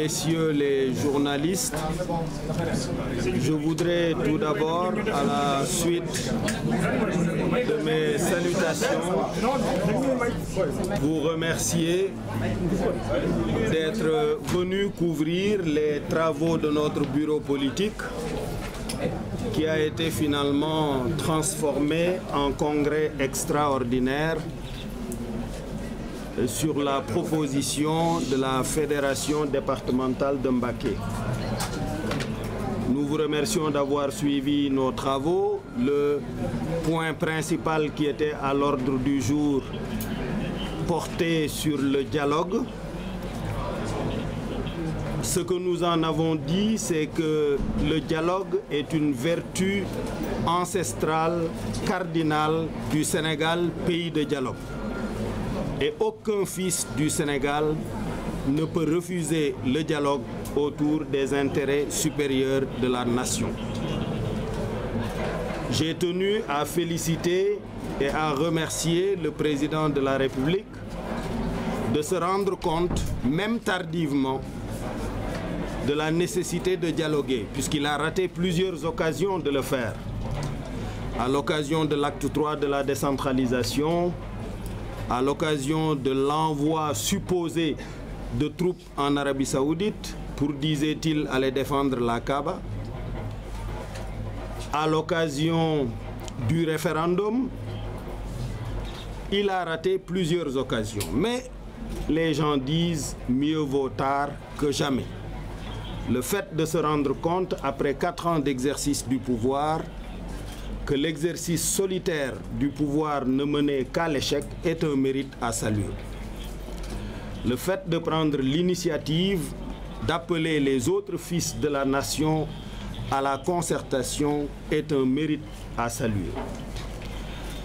messieurs les journalistes, je voudrais tout d'abord, à la suite de mes salutations, vous remercier d'être venu couvrir les travaux de notre bureau politique qui a été finalement transformé en congrès extraordinaire sur la proposition de la Fédération départementale de Mbacké. Nous vous remercions d'avoir suivi nos travaux. Le point principal qui était à l'ordre du jour portait sur le dialogue. Ce que nous en avons dit, c'est que le dialogue est une vertu ancestrale, cardinale du Sénégal, pays de dialogue. Et aucun fils du Sénégal ne peut refuser le dialogue autour des intérêts supérieurs de la nation. J'ai tenu à féliciter et à remercier le président de la République de se rendre compte, même tardivement, de la nécessité de dialoguer, puisqu'il a raté plusieurs occasions de le faire. À l'occasion de l'acte 3 de la décentralisation, à l'occasion de l'envoi supposé de troupes en Arabie Saoudite pour, disait-il, aller défendre la Kaaba, à l'occasion du référendum, il a raté plusieurs occasions. Mais les gens disent mieux vaut tard que jamais. Le fait de se rendre compte, après 4 ans d'exercice du pouvoir, que l'exercice solitaire du pouvoir ne menait qu'à l'échec est un mérite à saluer. Le fait de prendre l'initiative d'appeler les autres fils de la nation à la concertation est un mérite à saluer.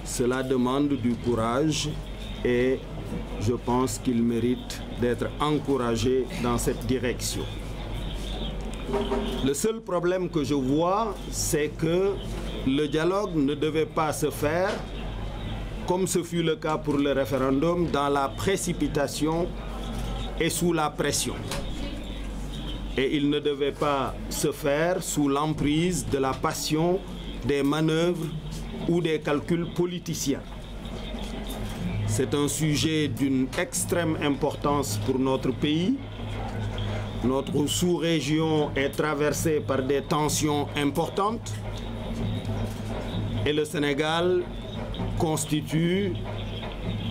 Cela demande du courage et je pense qu'il mérite d'être encouragé dans cette direction. Le seul problème que je vois, c'est que le dialogue ne devait pas se faire, comme ce fut le cas pour le référendum, dans la précipitation et sous la pression. Et il ne devait pas se faire sous l'emprise de la passion, des manœuvres ou des calculs politiciens. C'est un sujet d'une extrême importance pour notre pays. Notre sous-région est traversée par des tensions importantes. Et le Sénégal constitue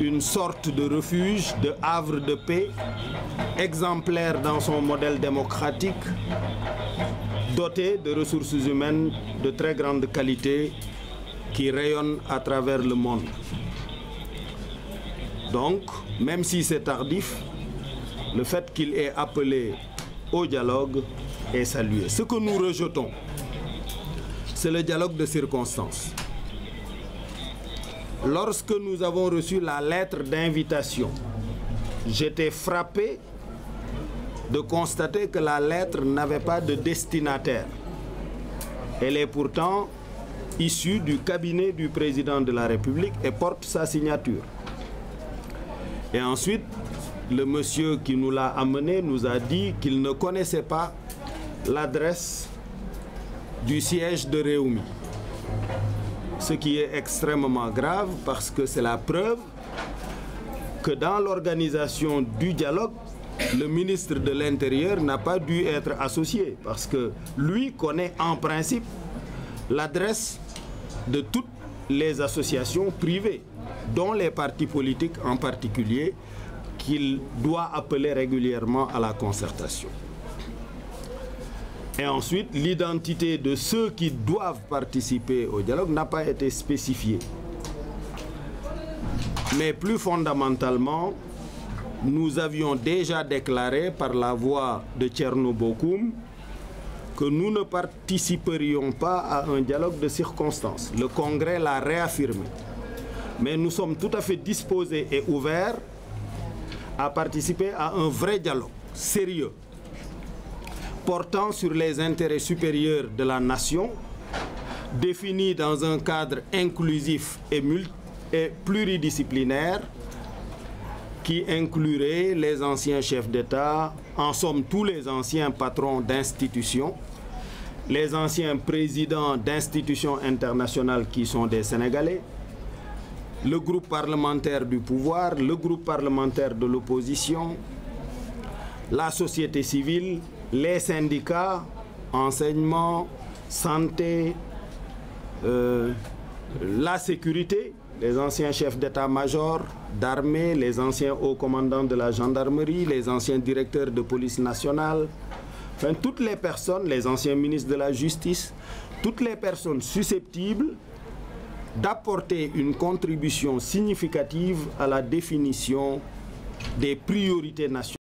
une sorte de refuge, de havre de paix, exemplaire dans son modèle démocratique, doté de ressources humaines de très grande qualité qui rayonnent à travers le monde. Donc, même si c'est tardif, le fait qu'il ait appelé au dialogue est salué. Ce que nous rejetons, c'est le dialogue de circonstances. Lorsque nous avons reçu la lettre d'invitation, j'étais frappé de constater que la lettre n'avait pas de destinataire. Elle est pourtant issue du cabinet du président de la République et porte sa signature. Et ensuite, le monsieur qui nous l'a amené nous a dit qu'il ne connaissait pas l'adresse du siège de Rewmi. Ce qui est extrêmement grave parce que c'est la preuve que dans l'organisation du dialogue, le ministre de l'Intérieur n'a pas dû être associé parce que lui connaît en principe l'adresse de toutes les associations privées, dont les partis politiques en particulier, qu'il doit appeler régulièrement à la concertation. Et ensuite, l'identité de ceux qui doivent participer au dialogue n'a pas été spécifiée. Mais plus fondamentalement, nous avions déjà déclaré par la voix de Thierno Bocoum que nous ne participerions pas à un dialogue de circonstances. Le Congrès l'a réaffirmé. Mais nous sommes tout à fait disposés et ouverts à participer à un vrai dialogue sérieux, portant sur les intérêts supérieurs de la nation, défini dans un cadre inclusif et pluridisciplinaire, qui inclurait les anciens chefs d'État, en somme tous les anciens patrons d'institutions, les anciens présidents d'institutions internationales qui sont des Sénégalais, le groupe parlementaire du pouvoir, le groupe parlementaire de l'opposition, la société civile, les syndicats, enseignement, santé, la sécurité, les anciens chefs d'état-major d'armée, les anciens hauts commandants de la gendarmerie, les anciens directeurs de police nationale, enfin toutes les personnes, les anciens ministres de la justice, toutes les personnes susceptibles d'apporter une contribution significative à la définition des priorités nationales.